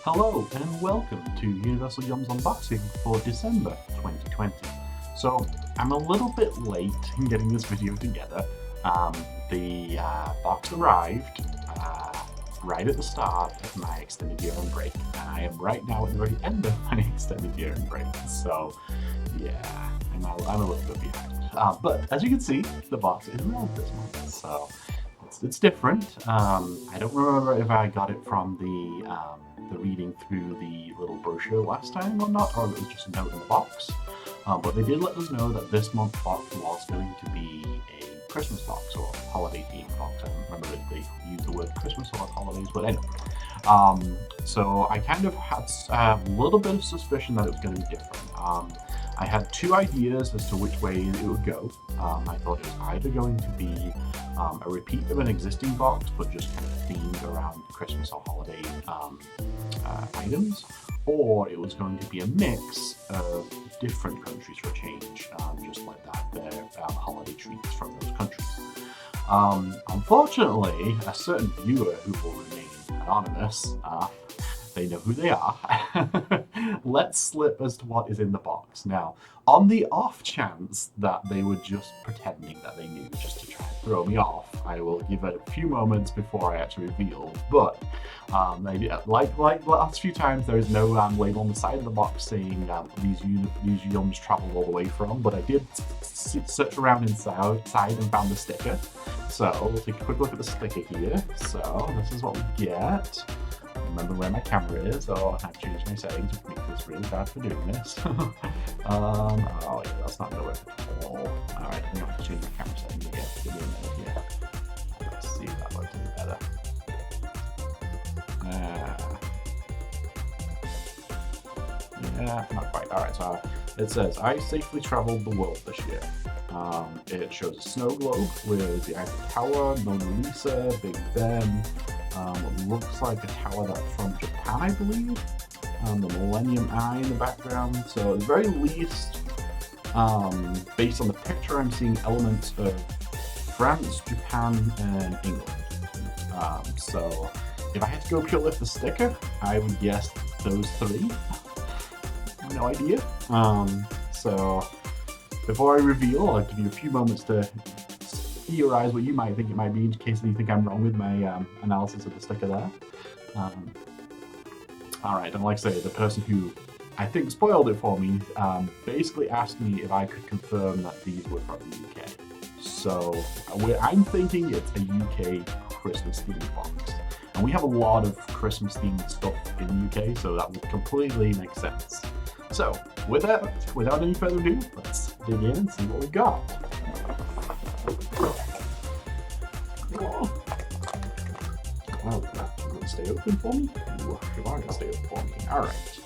Hello and welcome to Universal Yum's unboxing for December 2020. So I'm a little bit late in getting this video together. The box arrived right at the start of my extended year-end break, and I am right now at the very end of my extended year-end break. So yeah, I'm a little bit behind. But as you can see, the box is red this month, so it's different. I don't remember if I got it from the reading through the little brochure last time or not, or if it was just a note in the box. But they did let us know that this month's box was going to be a Christmas box or holiday themed box. I don't remember if they used the word Christmas or holidays, but anyway. So I kind of had a little bit of suspicion that it was going to be different. I had two ideas as to which way it would go. I thought it was either going to be a repeat of an existing box, but just kind of themed around Christmas or holiday items, or it was going to be a mix of different countries for a change, just like that, they're holiday treats from those countries. Unfortunately, a certain viewer who will remain anonymous, they know who they are, let slip as to what is in the box. Now, on the off chance that they were just pretending that they knew just to try and throw me off, I will give it a few moments before I actually reveal. But like the last few times, there is no label on the side of the box saying these yums traveled all the way from, but I did search around inside and found the sticker. So we'll take a quick look at the sticker here. So this is what we get. Remember where my camera is, so I've changed my settings, which makes this really bad for doing this. Oh yeah, that's not gonna work at all. Alright, I'm gonna have to change my camera settings again. Give me a minute here. Let's see if that works any better. Yeah, not quite. Alright, so it says, I safely traveled the world this year. It shows a snow globe with the Eiffel Tower, Mona Lisa, Big Ben, what looks like a tower that's from Japan, I believe. The Millennium Eye in the background. So at the very least, based on the picture, I'm seeing elements of France, Japan, and England. So if I had to go purely with the sticker, I would guess those three. No idea. So before I reveal, I'll give you a few moments to theorize what you might think it might be, in case you think I'm wrong with my analysis of the sticker there. Alright, and like I say, the person who I think spoiled it for me basically asked me if I could confirm that these were from the UK. So I'm thinking it's a UK Christmas themed box. And we have a lot of Christmas themed stuff in the UK, so that would completely make sense. So without any further ado, let's dig in and see what we got. Oh, you're going to stay open for me? You are going to stay open for me. Alright.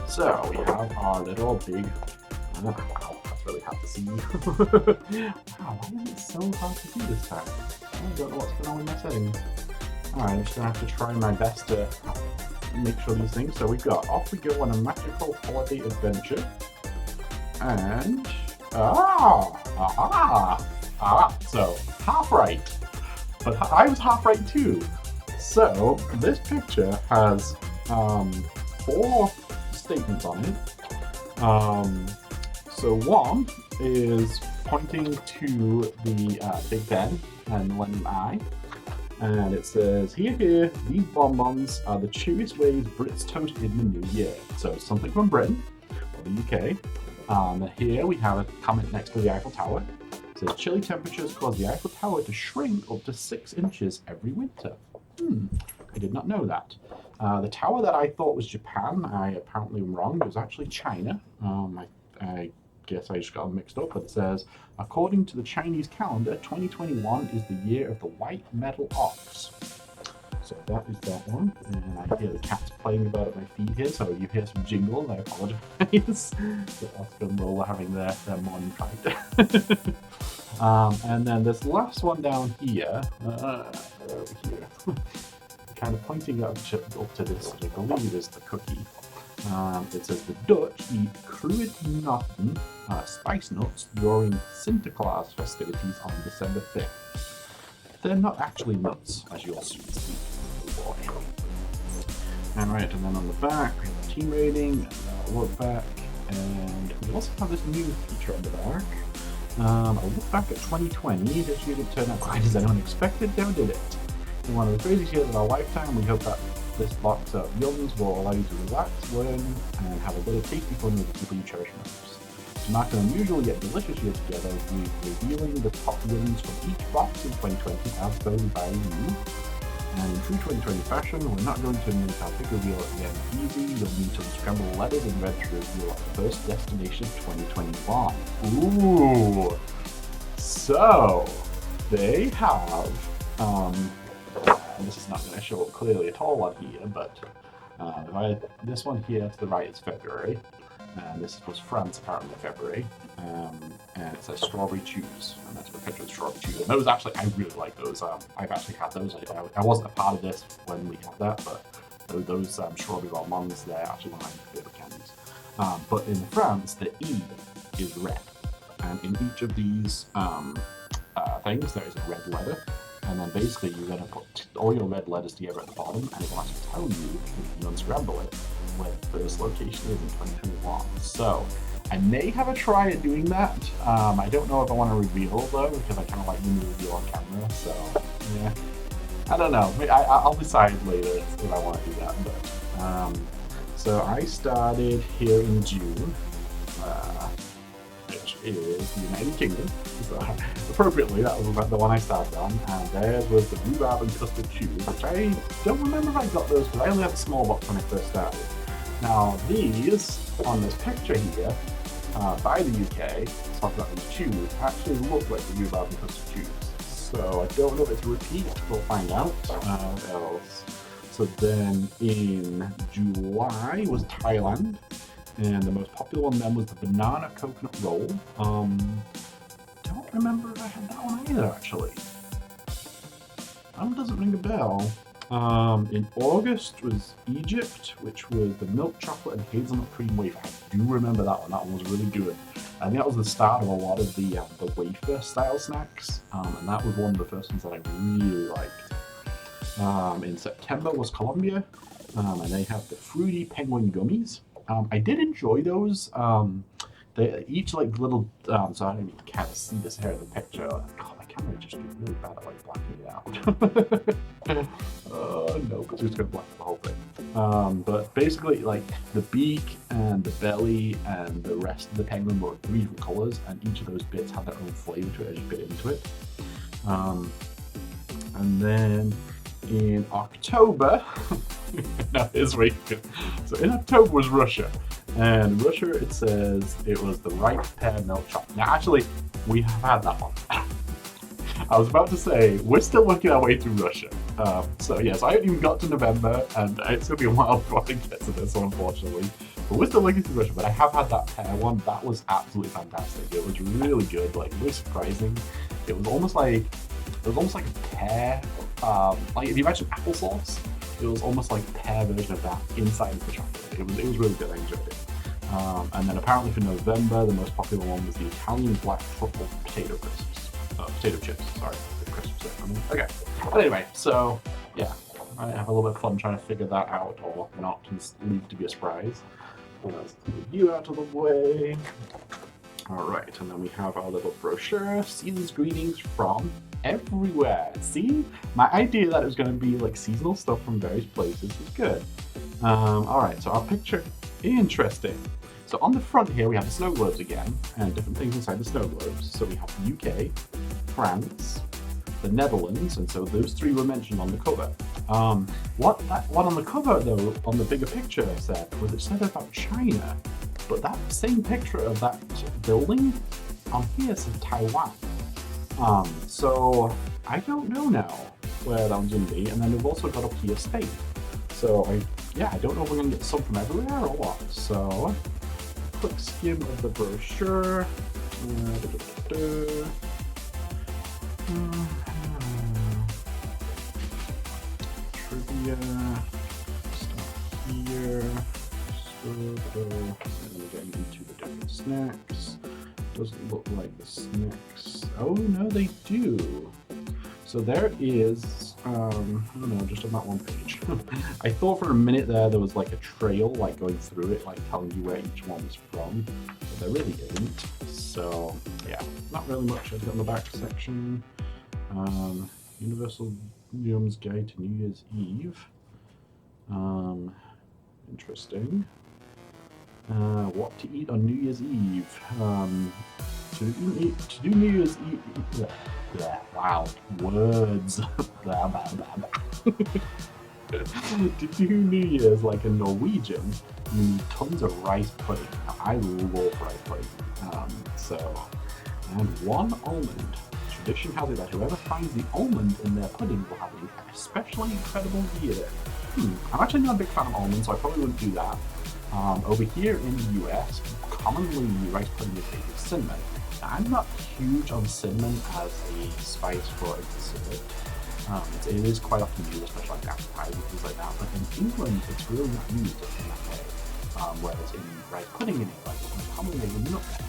So, we have our little big... wow, that's really hard to see. Wow, why is it so hard to see this time? I don't know what's going on with my settings. Alright, I'm just going to have to try my best to make sure these things. So we've got Off We Go on a Magical Holiday Adventure. And... so, half right. But I was half right too. So, this picture has 4 statements on it. So one is pointing to the Big Ben and Millennium Eye. And it says, here, these bonbons are the chewiest ways Brits toast in the new year. So something from Britain, or the UK. Here we have a comment next to the Eiffel Tower. It says, chilly temperatures cause the Eiffel Tower to shrink up to 6 inches every winter. I did not know that. The tower that I thought was Japan, I apparently am wrong. It was actually China. I guess I just got them mixed up, but it says, according to the Chinese calendar, 2021 is the year of the white metal ox. So that is that one. And I hear the cats playing about at my feet here, so you hear some jingles, I apologize. But Oscar and Lola having their morning fight. And then this last one down here, over here, kind of pointing up to this, which I believe is the cookie. It says the Dutch eat kruidnoten, spice nuts, during Sinterklaas festivities on December 5th. They're not actually nuts, as you'll soon see. Oh boy. Alright, and then on the back, we have the team rating, and a look back, and we also have this new feature on the back. A look back at 2020, this year didn't turn out quite as anyone expected, never did it. In one of the craziest years of our lifetime, we hope that this box of yums will allow you to relax, learn, and have a bit of tasty fun with the people you cherish most. To mark an unusual yet delicious year together, we're revealing the top wins from each box in 2020 as voted by you. And in true 2020 fashion, we're not going to make our big reveal at the end easy. You'll need to unscramble the letters and read to reveal our first destination 2021. Ooh! So, they have, this is not going to show up clearly at all on here, but this one here to the right is February. And this was France, apparently, February. And it says strawberry chews, and that's a picture of the strawberry chews. And those actually, I really like those. I've actually had those. I wasn't a part of this when we had that, but those strawberry bonbons, they're actually one of my favorite candies. But in France, the E is red, and in each of these things, there is a red letter. And then basically you're going to put all your red letters together at the bottom, and it will actually tell you, if you unscramble it, where the first location is in 2021. So I may have a try at doing that. I don't know if I want to reveal though, because I kind of like when you reveal on camera. So yeah, I don't know. I'll decide later if I want to do that. But so I started here in June, which is the United Kingdom. So appropriately, that was the one I started on, and theirs was the rhubarb and custard chews, which I don't remember if I got those because I only had a small box when I first started. Now these, on this picture here, by the UK, talking about these chews, actually look like the rhubarb and custard chews. So I don't know if it's a repeat, we'll find out. What else? So then in July was Thailand, and the most popular one then was the banana coconut roll. Don't remember if I had that one either, actually. That one doesn't ring a bell. In August was Egypt, which was the milk chocolate and hazelnut cream wafer. I do remember that one. That one was really good. I think that was the start of a lot of the wafer style snacks, and that was one of the first ones that I really liked. In September was Colombia, and they have the fruity penguin gummies. I did enjoy those. They each like little, so I don't even kind of see this here in the picture. God, my camera just did really bad at like blacking it out. No, because it's going to black the whole thing. But basically, like the beak and the belly and the rest of the penguin were three different colors, and each of those bits had their own flavor to it as you bit into it. And then in October, now here's where you can. So in October was Russia. And Brochure, it says it was the ripe pear milk chocolate. Now, actually, we have had that one. I was about to say, we're still working our way through Russia. So, yes, I haven't even got to November, and it's going to be a while before I get to this one, unfortunately. But we're still working through Russia, but I have had that pear one. That was absolutely fantastic. It was really good, like, really surprising. It was almost like a pear, like, if you imagine applesauce, it was almost like a pear version of that inside of the chocolate. It was really good. I enjoyed it. And then apparently for November, the most popular one was the Italian black truffle potato crisps. Potato chips, sorry. The crisps there. Okay. But anyway, so yeah, I have a little bit of fun trying to figure that out or not and leave it to be a surprise. Let's move you out of the way. Alright, and then we have our little brochure, season's greetings from everywhere. See? My idea that it was going to be like seasonal stuff from various places was good. Alright, so our picture, interesting. So on the front here we have the snow globes again, and different things inside the snow globes. So we have the UK, France, the Netherlands, and so those three were mentioned on the cover. What on the cover though, on the bigger picture said, was it said about China, but that same picture of that building on here said Taiwan. So I don't know now where that one's going to be, and then we've also got up here Spain. So I don't know if we're going to get some from everywhere or what. So a quick skim of the brochure. Trivia stuff here. And we're getting into the different snacks. Doesn't look like the snacks. Oh no, they do. So there is No, just on that one page. I thought for a minute there was like a trail, like going through it, like telling you where each one was from, but there really isn't. So yeah, not really much on the back section. Universal Museum's Guide to New Year's Eve. Interesting. What to eat on New Year's Eve? To do New Year's Eve. Wow, words. To do New Year's like a Norwegian, you need tons of rice pudding. Now, I love rice pudding. And one almond. Tradition has it that whoever finds the almond in their pudding will have an especially incredible year. I'm actually not a big fan of almonds, so I probably wouldn't do that. Over here in the US, commonly rice pudding is made with cinnamon. Now, I'm not huge on cinnamon as a spice for a dessert. It is quite often used, especially like apple pies and things like that, but in England it's really not used in that way. Whereas in rice pudding in England, it's commonly made with nutmeg.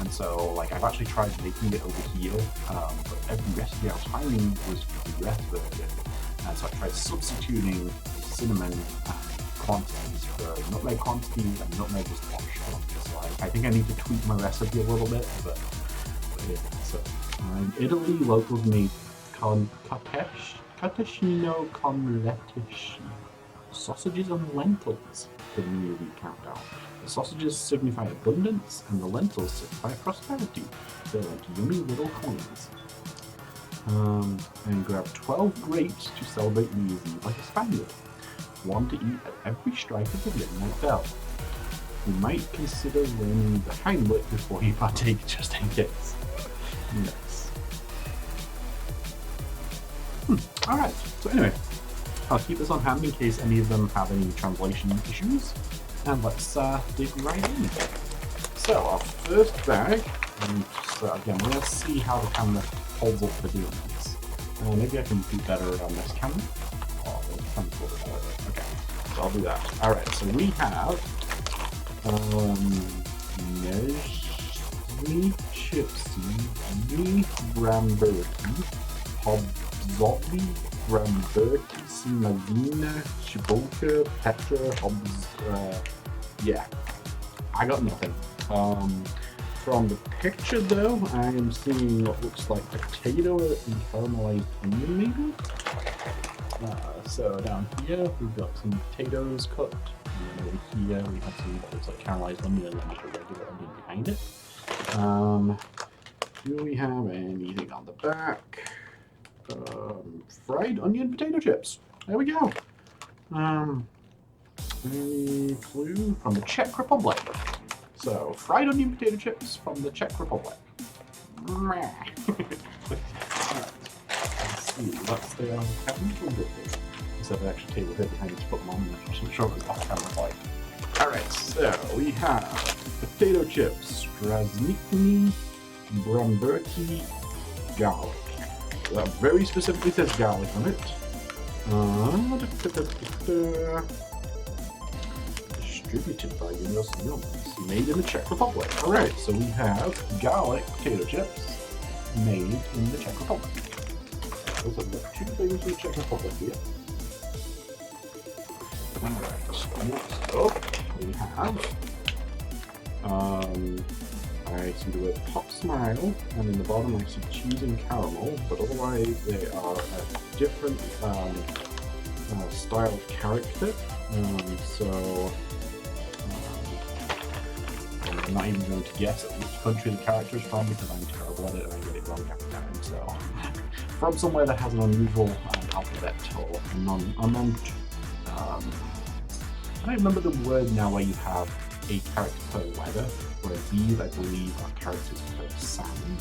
And so, like, I've actually tried making it over here, but every recipe I was finding was the US version. And so I tried substituting cinnamon quantities for nutmeg quantities, and nutmeg was the wrong. So I think I need to tweak my recipe a little bit, but yeah. So in Italy, locals made catechino con letici, sausages and lentils for the New Year's Eve countdown. The sausages signify abundance, and the lentils signify prosperity. They're like yummy little coins. And grab 12 grapes to celebrate New Year's Eve like a Spaniard. One to eat at every strike of the midnight bell. You might consider learning the Heimlich before you partake, just in case. Yes. Alright, so anyway, I'll keep this on hand in case any of them have any translation issues. And let's dig right in. So our first bag, and so again, we're going to see how the camera holds up for doing this. Maybe I can do better on this camera. Oh, this camera's a little bit better. Okay, so I'll do that. Alright, so we have Nezhny Chipsy, Bramberky, Hobzobi, Bramberky, Simazina, Chibolka, Petra, Hobbs, yeah, I got nothing. From the picture though, I am seeing what looks like potato and caramelized onion maybe? So down here we've got some potatoes cut, and then over here we have some what looks like caramelized onion and then just a regular onion behind it. Do we have anything on the back? Fried onion potato chips. There we go. A clue from the Czech Republic. So, fried onion potato chips from the Czech Republic. Let's see, what's the cabinet? Instead of the actual table here behind me to put them on, I'm sure what the camera's like. Alright, so we have potato chips, Strasniki, Bromberky, garlic. That very specifically says garlic on it. Distributed by Universal Museums, made in the Czech Republic. Alright, so we have garlic potato chips made in the Czech Republic. Those are the two things from the Czech Republic here. Alright, so next up we have I see the word Pop Smile, and in the bottom I see cheese and caramel, but otherwise they are a different style of character. I'm not even going to guess which country the character is from because I'm terrible at it and I get it wrong every time. So, from somewhere that has an unusual alphabet or I don't remember the word now where you have a character per letter, where these I believe are characters per sound.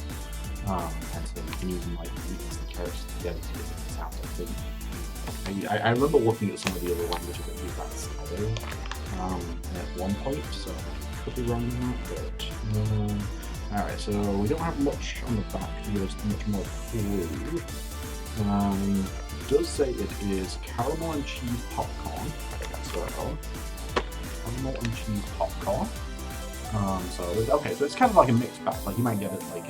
And so you can even like mix the characters together to get different sounds. I think I remember looking at some of the other languages that use that style at one point, so I could be wrong on that, but alright, so we don't have much on the back here, there's much more clue. It does say it is caramel and cheese popcorn, so caramel and cheese popcorn. So it's okay, so it's kind of like a mixed bag, like you might get it like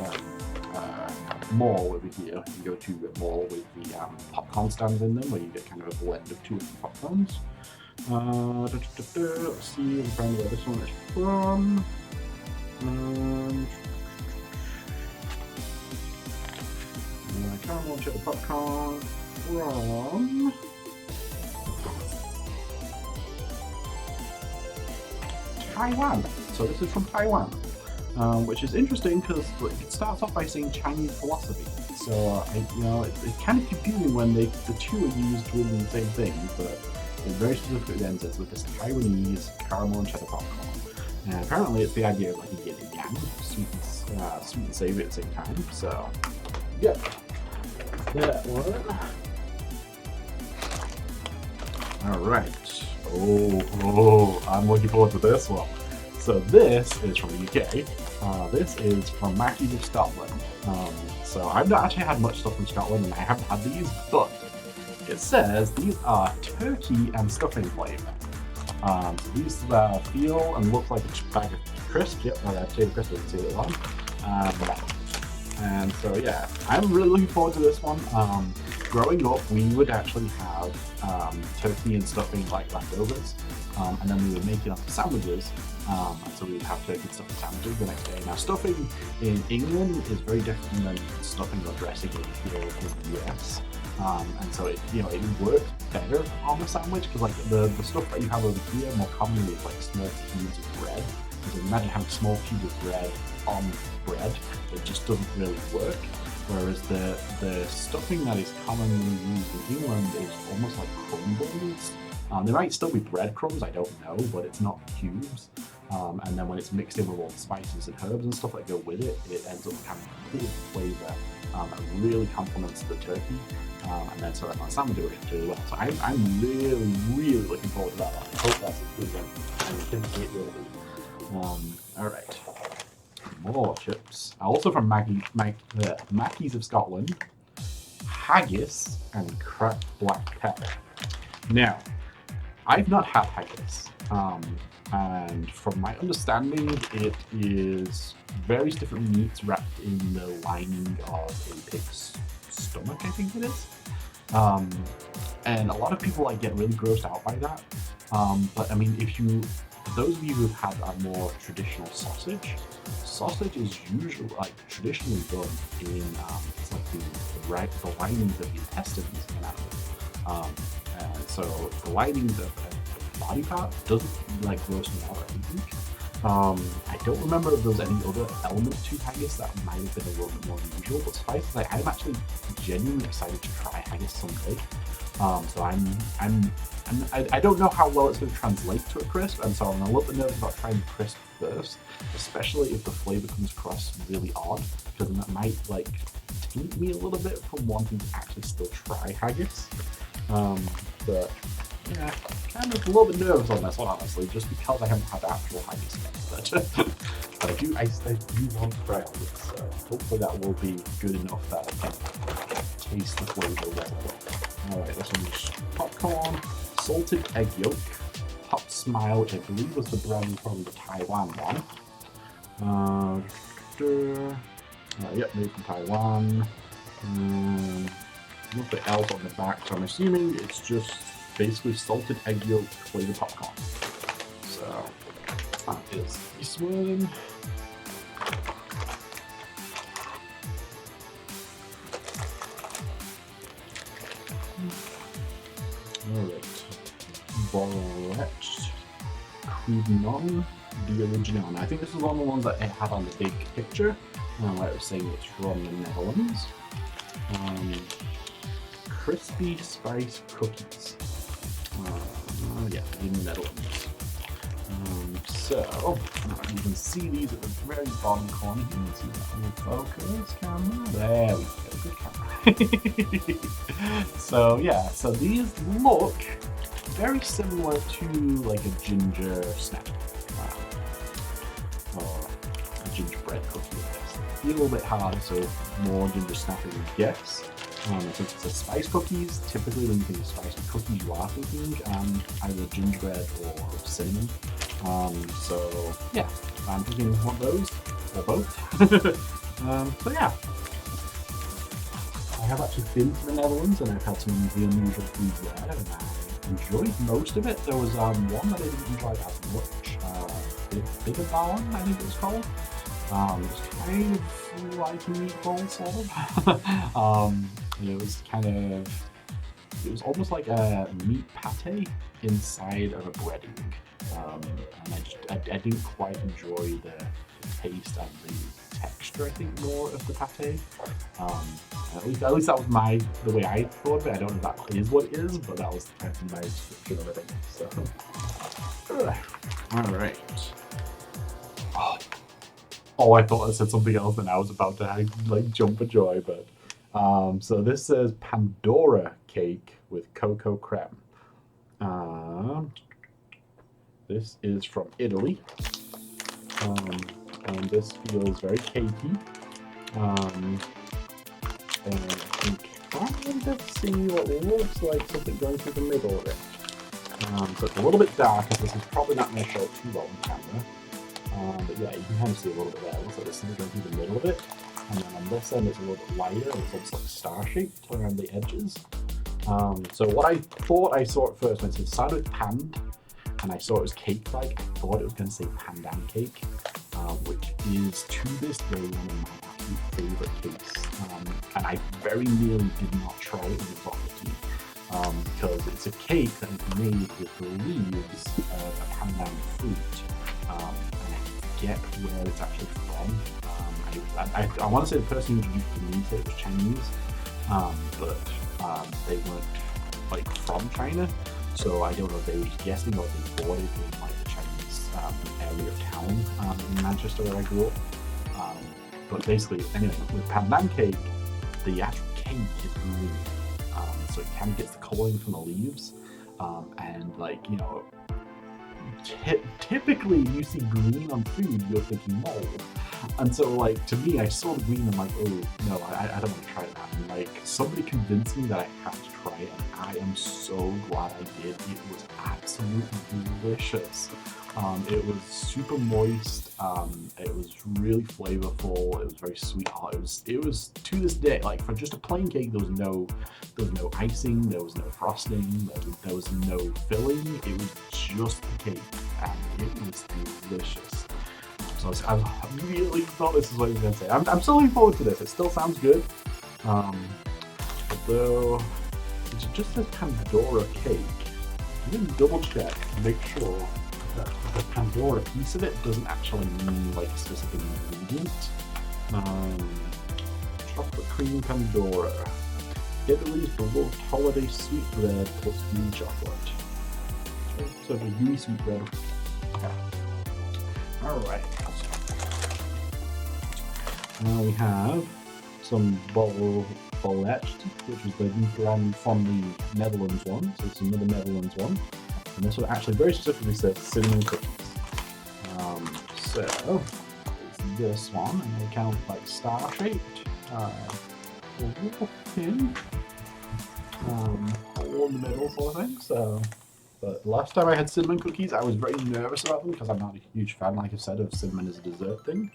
mall over here. You go to a mall with the popcorn stands in them, where you get kind of a blend of two different popcorns. Let's see where this one is from. Caramel cheddar popcorn from Taiwan. So this is from Taiwan, which is interesting because it starts off by saying Chinese philosophy. So it's kind of confusing when the two are used within the same thing, but it very specifically then says with this Taiwanese caramel and cheddar popcorn. And apparently it's the idea of like a yin and yang, sweet and savory at the same time. So yeah, that one. All right. Oh, I'm looking forward to this one. So this is from the UK. This is from Mackey's of Scotland. So I've not actually had much stuff from Scotland, and I haven't had these, but it says these are turkey and stuffing flavor. So these feel and look like a bag of crisps. Yep, potato crisps, I can see it on. And so yeah, I'm really looking forward to this one. Growing up, we would actually have turkey and stuffing like leftovers, and then we would make it up sandwiches. And so we would have turkey and stuffing sandwiches the next day. Now, stuffing in England is very different than stuffing or dressing here in the US. And so it works better on the sandwich because like the stuff that you have over here more commonly is like small cubes of bread. So imagine having small cubes of bread on bread. It just doesn't really work. Whereas the stuffing that is commonly used in England is almost like crumb buns. There might still be breadcrumbs, I don't know, but it's not cubes. And then when it's mixed in with all the spices and herbs and stuff that go with it, it ends up having a cool flavor and really complements the turkey. And then so that my sandwich works really well. So I'm really, really looking forward to that one. I hope that's a good one. And I think it will be. Alright. More chips. Also from Mackey's of Scotland. Haggis and cracked black pepper. Now, I've not had haggis. And from my understanding, it is various different meats wrapped in the lining of a pig's stomach, I think it is. And a lot of people get really grossed out by that. But I mean, for those of you who've had a more traditional sausage is usually traditionally done in it's like the linings of the intestines in animals. So the linings of body part doesn't gross me out or anything. I don't remember if there was any other element to haggis that might have been a little bit more unusual, but suffice to say, I'm actually genuinely excited to try haggis someday. So I don't know how well it's going to translate to a crisp, and so I'm a little bit nervous about trying the crisp first, especially if the flavor comes across really odd, because then that might taint me a little bit from wanting to actually still try haggis. But yeah, kind of a little bit nervous on this one, honestly, just because I haven't had actual haggis yet. But I do want to try all this, so hopefully that will be good enough that I can taste the flavor well. Alright, this one's popcorn, salted egg yolk, Pop Smile, which I believe was the brand from the Taiwan one. Yep, made from Taiwan. Nothing else on the back, so I'm assuming it's just basically salted egg yolk flavored popcorn. So that is this one. Alright. Brochure Creme, the original. And I think this is one of the ones that it had on the big picture. Like I was saying, it's from the Netherlands. Crispy spice cookies. Yeah, in the Netherlands. So you can see these at the very bottom corner. You can see that on the focus camera. There we go. Good camera. So yeah, so these look very similar to like a ginger snap or a gingerbread cookie. Feel a little bit harder, so more ginger snapping, I guess. Since it says spice cookies, typically when you think of spicy cookies, you are thinking either gingerbread or cinnamon. So yeah, I'm thinking one of those, or both. So yeah, I have actually been to the Netherlands and I've had some of the unusual food there, and I enjoyed most of it. There was one that I didn't enjoy as much. Bigger Ballon, I think it was called. It was kind of like a meatball, sort of. It was almost like a meat pate inside of a breading. And I didn't quite enjoy the taste and the texture, I think, more of the pate. At least that was the way I thought of it. I don't know if that is what it is, but that was kind of my description of it. So, all right. Oh, I thought I said something else, and I was about to like jump for joy. But so this says Pandora cake with cocoa creme. This is from Italy, and this feels very cakey. And I can kind of see what looks like something going through the middle of it. So it's a little bit dark, because this is probably not going to show it too well on camera. But yeah, you can kind of see a little bit there. It looks like there's something going through the middle of it. And then on this end, it's a little bit lighter. It's almost like star-shaped around the edges. So what I thought I saw at first, when it started with panned, and I saw it was cake-like, I thought it was going to say pandan cake, which is to this day one of my absolute favourite cakes. And I very nearly did not try it when it got to me. Because it's a cake that is made with the leaves of a pandan fruit. And I forget where it's actually from. I want to say the person who introduced it to me said it was Chinese, but they weren't like from China, so I don't know if they were just guessing or if they bought it in like the Chinese area of town in Manchester where I grew up. But basically, anyway, with pandan cake, the actual cake is green, so it kind of gets the colouring from the leaves, and like, you know, typically you see green on food, you're thinking mold. And so, like, to me, I saw the green and I'm like, oh, no, I don't want to try that. And, like, somebody convinced me that I have to try it, and I am so glad I did. It was absolutely delicious. It was super moist. It was really flavorful. It was very sweet. It was to this day, like, for just a plain cake, there was no icing, there was no frosting, there was no filling. It was just the cake, and it was delicious. So I really thought this is what I was going to say. I'm still looking forward to this. It still sounds good. Although it just says Pandora cake. I'm going to double check and make sure that the Pandora piece of it doesn't actually mean like a specific ingredient. Chocolate cream Pandora. Italy's beloved holiday sweetbread plus green chocolate. So the gooey sweetbread. Alright. Now we have some bollet, which is the new brand from the Netherlands one. So it's another Netherlands one. And this one actually very specifically says cinnamon cookies. So it's this one, and they count like star-shaped. A little pin. All in the middle sort of thing. So, but last time I had cinnamon cookies, I was very nervous about them because I'm not a huge fan, like I said, of cinnamon as a dessert thing.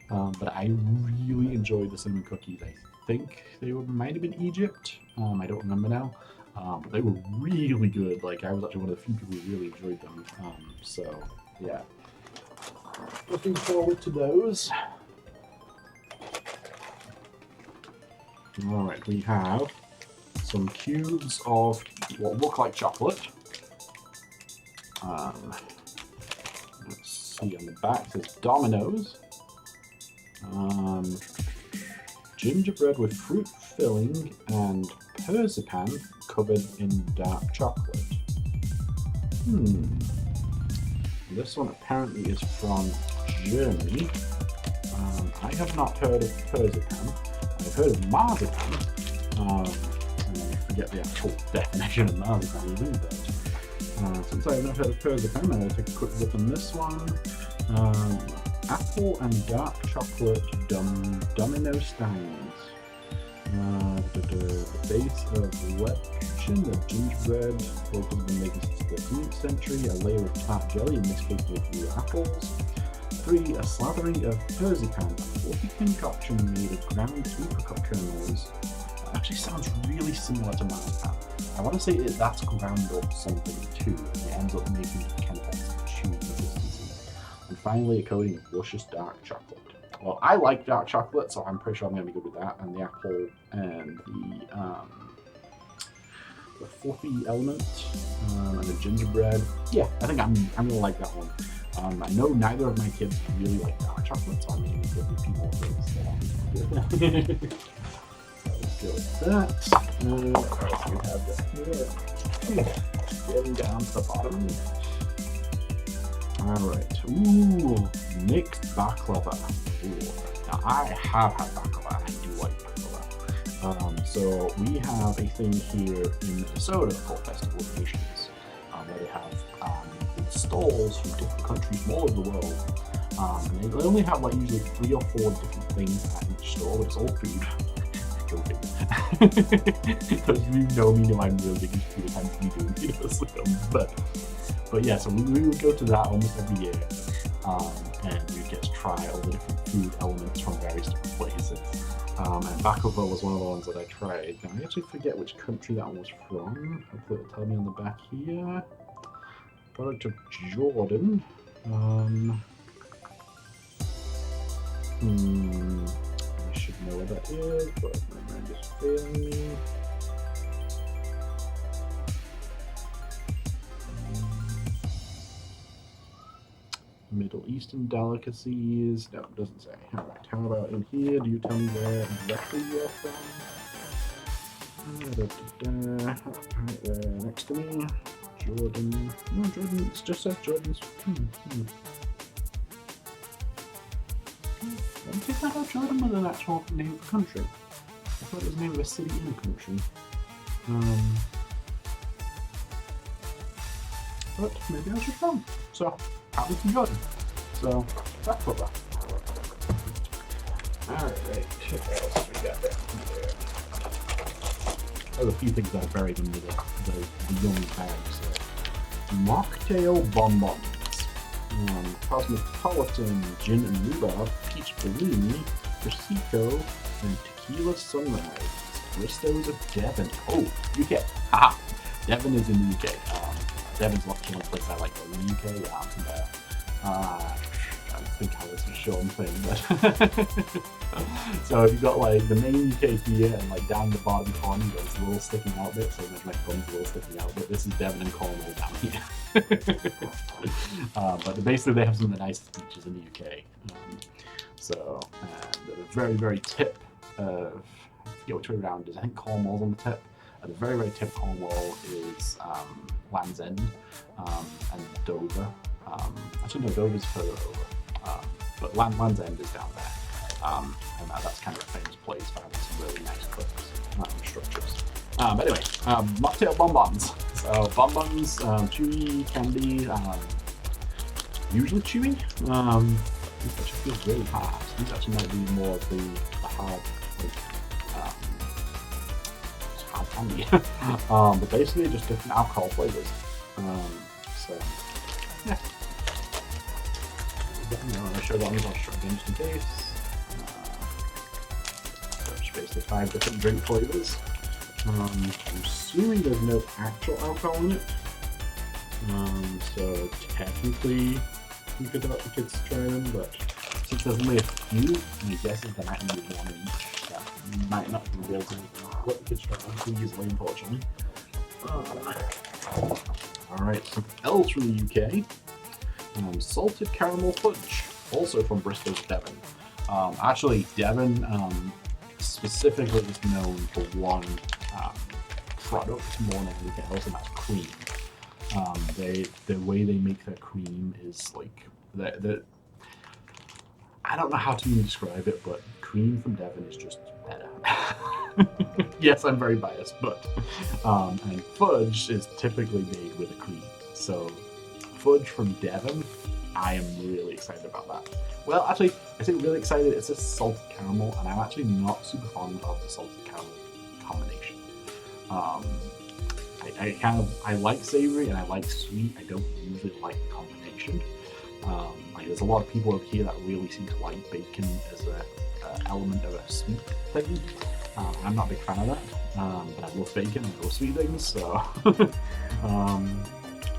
But I really enjoyed the cinnamon cookies. I think they might have been Egypt. I don't remember now. But they were really good. Like, I was actually one of the few people who really enjoyed them. So, yeah. Looking forward to those. Alright, we have some cubes of what look like chocolate. Let's see, on the back it says Domino's. Gingerbread with fruit filling and persipan covered in dark chocolate. This one apparently is from Germany. I have not heard of persipan. I've heard of marzipan. And I forget the actual definition of marzipan even, but since I haven't heard of persipan, I'm going to take a quick look on this one. Apple and dark chocolate domino steins. The base of the wet kitchen of gingerbread, both have been making since the 13th century. A layer of tart jelly, in this case with blue apples. 3. A slathering of persipan, a fluffy concoction made of ground apricot kernels. actually sounds really similar to marzipan. I want to say that's ground up something too, and it ends up making it kind of like chewy consistency. And finally, a coating of luscious dark chocolate. Well, I like dark chocolate, so I'm pretty sure I'm going to be good with that. And the apple and the fluffy element and the gingerbread. Yeah, I think I'm going to like that one. I know neither of my kids really like dark chocolate, so I'm going to give a few more things. So let's go with that. We have that here. Getting down to the bottom. Alright. Ooh, mixed baklava. Ooh. Now I have had baklava. I do like baklava. So we have a thing here in Minnesota called Festival of Nations, where they have stalls from different countries from all over the world. And they only have like usually 3 or 4 different things at each stall, but it's all food. Joking. Those of you who know me know I'm really big into food. I'm doing videos, but yeah, so we would go to that almost every year, and we get to try all the different food elements from various different places. And baklava was one of the ones that I tried. Now, I actually forget which country that one was from. Hopefully it'll tell me on the back here. Product of Jordan. I should know what that is, but my mind is failing me. Middle Eastern delicacies. No, it doesn't say. Alright, how about in here? Do you tell me where exactly you're from? Right there next to me. Jordan. No, Jordan. It just says Jordan's. I don't think I thought Jordan was an actual name of a country. I thought it was the name of a city in a country. But maybe I was just wrong. So, probably from Jordan. So, that's what that. Alright, what else we got there? There's a few things that are buried under the yummy bag. So, mocktail bonbons. Cosmopolitan gin and rhubarb, peach bellini, prosecco, and tequila sunrise. Bristos of Devon. Oh, UK. Haha. Devon is in the UK. Devon's actually one place I like in the UK. I think how this is shown thing, but so if you've got like the main UK here and like down the bottom corner, you've got this little sticking out bit, so my thumb's a little sticking out bit. This is Devon and Cornwall down here. But basically they have some of the nicest beaches in the UK. So at the very, very tip of, I forget which way around it is, I think Cornwall's on the tip. At the very, very tip of Cornwall is Land's End and Dover. Actually no, Dover's further over. But Land's End is down there. And that's kind of a famous place for having some really nice cliffs structures. But anyway, mocktail bonbons. So bonbons, chewy candy, usually chewy. This actually feels really hard. These actually might be more of the hard, like, hard candy. But basically just different alcohol flavors. So yeah. I'm going to show that on just in case. Just basically 5 different drink flavors. I'm assuming there's no actual alcohol in it. So technically you could let the kids try them, but since there's only a few, my guess is there might be one in each. That might not be able to let the kids try them too easily, unfortunately. Alright, something else from the UK. Salted caramel fudge, also from Bristol's Devon. Actually, Devon specifically is known for one product more than anything else, and that's cream. The way they make their cream is like I don't know how to even describe it, but cream from Devon is just better. Yes, I'm very biased, but and fudge is typically made with a cream. So fudge from Devon, I am really excited about that. Well, actually, I say really excited. It's a salted caramel, and I'm actually not super fond of the salted caramel combination. I like savory and I like sweet. I don't usually like the combination. Like there's a lot of people over here that really seem to like bacon as a element of a sweet thing. I'm not a big fan of that, but I love bacon and I love sweet things, so.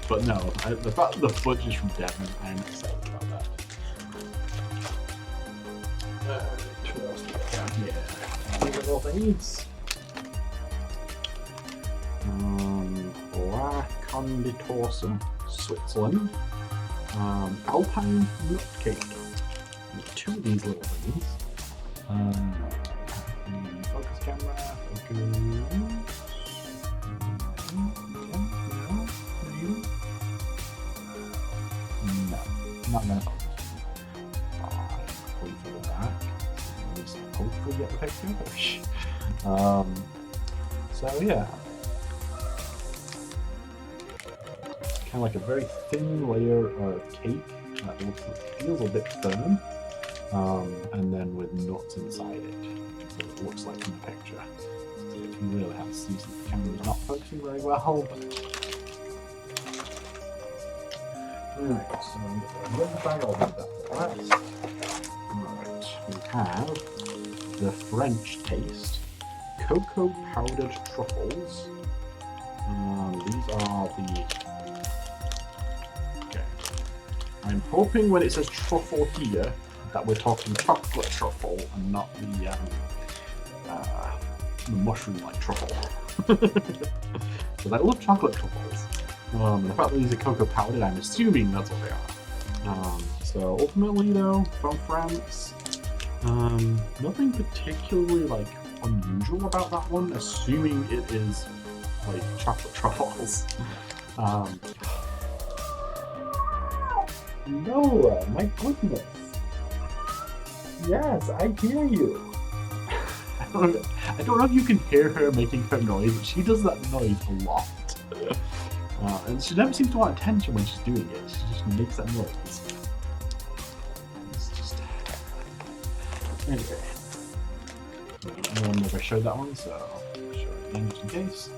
But no, the fact that the fudge is from Devon, I'm excited about that. What else do we got down here? These are all things. La Conditorsa, Switzerland. Alpine nut cake. Two of these little things. Focus camera. Focus. No, not gonna focus. Wait for that. At least hopefully get the picture. So yeah. Kind of like a very thin layer of cake that feels a bit firm, and then with nuts inside it, so it looks like in the picture. So it's really hard to see since the camera's not focusing very well. Alright, so another bag, I'll do that for last. Alright, we have the French taste cocoa powdered truffles. These are the. I'm hoping when it says truffle here that we're talking chocolate truffle and not the mushroom-like truffle. Because I love chocolate truffles. The fact that these are cocoa powdered, I'm assuming that's what they are. So ultimately, though, from France, nothing particularly like unusual about that one. Assuming it is like chocolate truffles. Noah, my goodness. Yes, I hear you. I don't know if you can hear her making her noise, but she does that noise a lot. And she never seems to want attention when she's doing it. She just makes that noise. It's just... Anyway. No one ever showed that one, so I'll show it again just in case.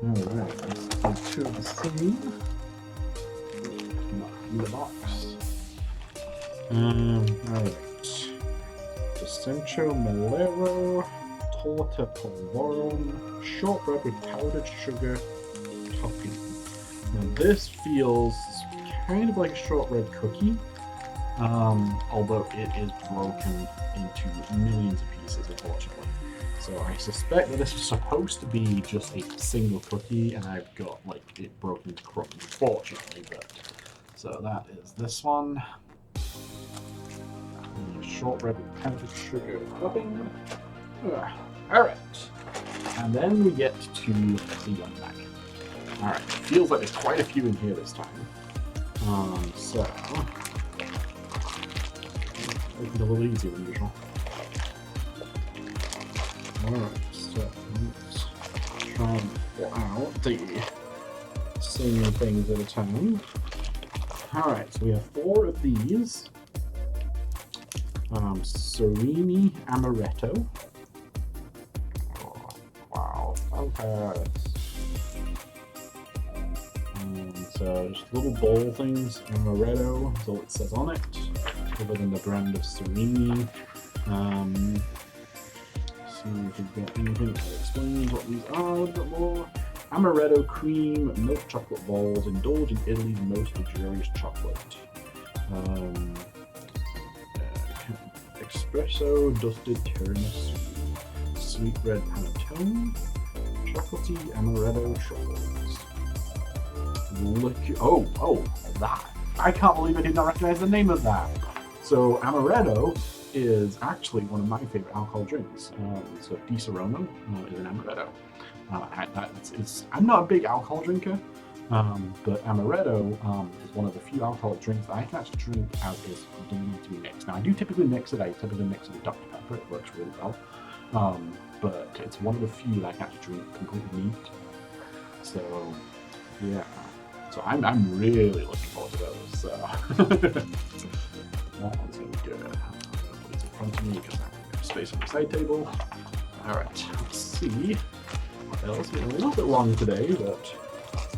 Alright, let's do two of the same. Not in the box. Alright. Centro Melero, Torta Polvoron, shortbread with powdered sugar topping. Now this feels kind of like a shortbread cookie, although it is broken into millions of pieces, unfortunately. So I suspect that this was supposed to be just a single cookie, and I've got like it broken into crumbs, unfortunately. But so that is this one. Shortbread with powdered sugar topping. Alright. And then we get to the young bag. Alright, feels like there's quite a few in here this time. So make it a little easier than usual. Alright, so let's try and pull out the same things at a time. Alright, so we have 4 of these. Serini Amaretto. Oh, wow, fantastic. So just little bowl things, Amaretto, that's all it says on it, other than the brand of Serini. See if we've got anything that explains what these are a little bit more. Amaretto cream, milk chocolate balls, indulge in Italy's most luxurious chocolate. Espresso dusted tiramisu, sweetbread panettone, chocolatey amaretto truffles. Look! Oh, that! I can't believe I did not recognize the name of that. So amaretto is actually one of my favorite alcohol drinks. So Di Serono is an amaretto. I'm not a big alcohol drinker, but amaretto is one of the few alcoholic drinks that I can actually drink as is, doesn't need to be mixed. Now I do typically mix it. I typically mix it with Dr. Pepper. It works really well. But it's one of the few that I can actually drink completely neat. So yeah. So I'm really looking forward to those. So that one's gonna be good. I'm gonna put these in front of me because I have space on the side table. All right. Let's see what else. We're a little bit long today, but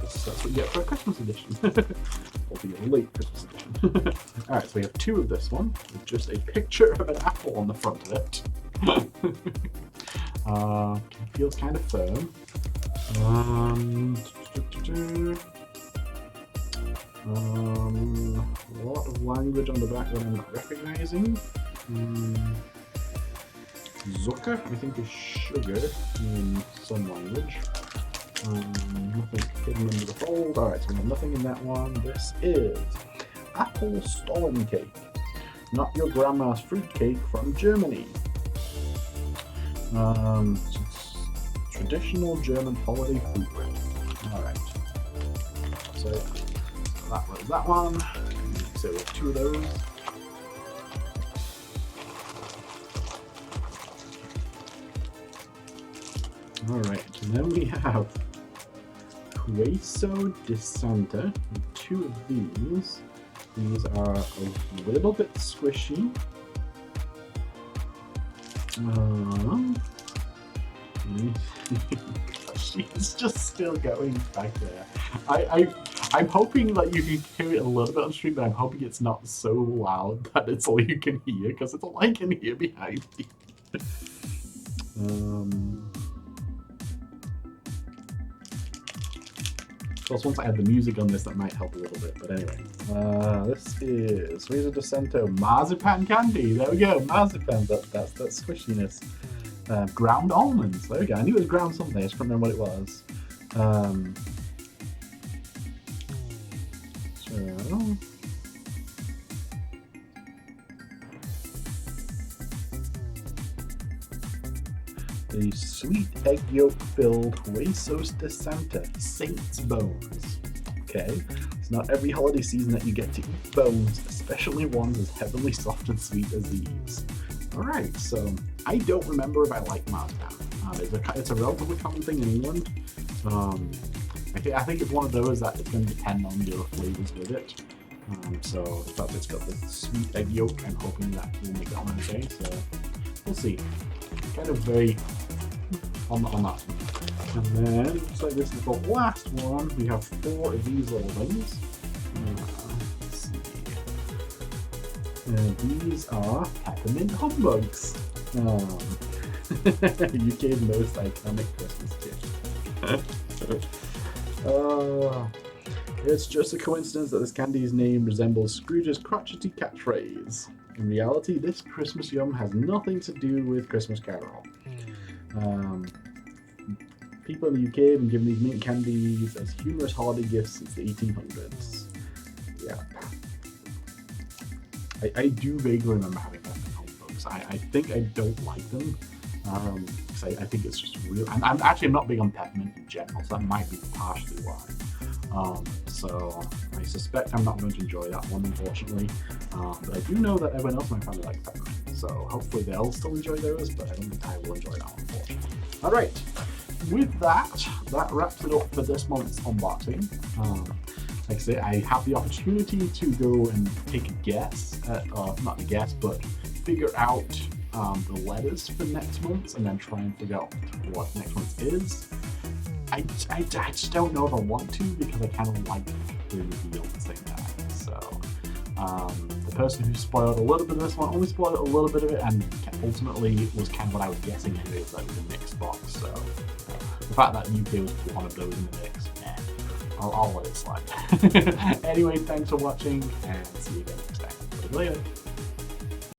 That's what you get for a Christmas edition. Or for your late Christmas edition. Alright, so we have 2 of this one, with just a picture of an apple on the front of it. Feels kind of firm. A lot of language on the back that I'm not recognizing. Zucker, I think, is sugar in some language. Nothing hidden under the fold. Alright, so we have nothing in that one. This is apple storm cake. Not your grandma's fruit cake from Germany. Traditional German holiday fruit bread. Alright. So that was that one. So we have 2 of those. Alright, and then we have Queso di Santa. 2 of these. These are a little bit squishy. She's just still going back there. I'm hoping that you can hear it a little bit on stream, but I'm hoping it's not so loud that it's all you can hear, because it's all I can hear behind me. Plus, once I add the music on this, that might help a little bit. But anyway, this is Queso di Santa marzipan candy. There we go, marzipan. That's that squishiness. Ground almonds. There we go. I knew it was ground something. I just couldn't remember what it was. The sweet egg yolk filled Quesos de Santa Saint's bones. Okay, it's not every holiday season that you get to eat bones, especially ones as heavenly soft and sweet as these. Alright, so I don't remember if I like marzipan. It's a relatively common thing in England. I think it's one of those that it's going to depend on the other flavors with it. So the fact that it's got the sweet egg yolk, I'm hoping that will make it on okay. So we'll see. Kind of very on that one. And then looks like this is the last one. We have 4 of these little things. Let's see. These are peppermint humbugs. UK's most iconic Christmas gift. It's just a coincidence that this candy's name resembles Scrooge's crotchety catchphrase. In reality, this Christmas yum has nothing to do with Christmas Carol. People in the UK have been given these mint candies as humorous holiday gifts since the 1800s. Yeah. I do vaguely remember having peppermint humbugs. I think I don't like them. Because I think it's just real. I'm not big on peppermint in general, so that might be partially why. So I suspect I'm not going to enjoy that one, unfortunately. But I do know that everyone else in my family likes peppermint, so hopefully they'll still enjoy those, but I don't think I will enjoy that one, unfortunately. Alright, with that wraps it up for this month's unboxing. Like I say, I have the opportunity to go and take a guess at, not a guess, but figure out the letters for next month's and then try and figure out what next month's is. I just don't know if I want to, because I kind of like the reveal at the same time. So the person who spoiled a little bit of this one only spoiled a little bit of it, and ultimately was kind of what I was guessing anyway, that was a mixed box. So the fact that UK was one of those in the mix, I'll let it slide. Anyway, thanks for watching, and see you again next time. Later.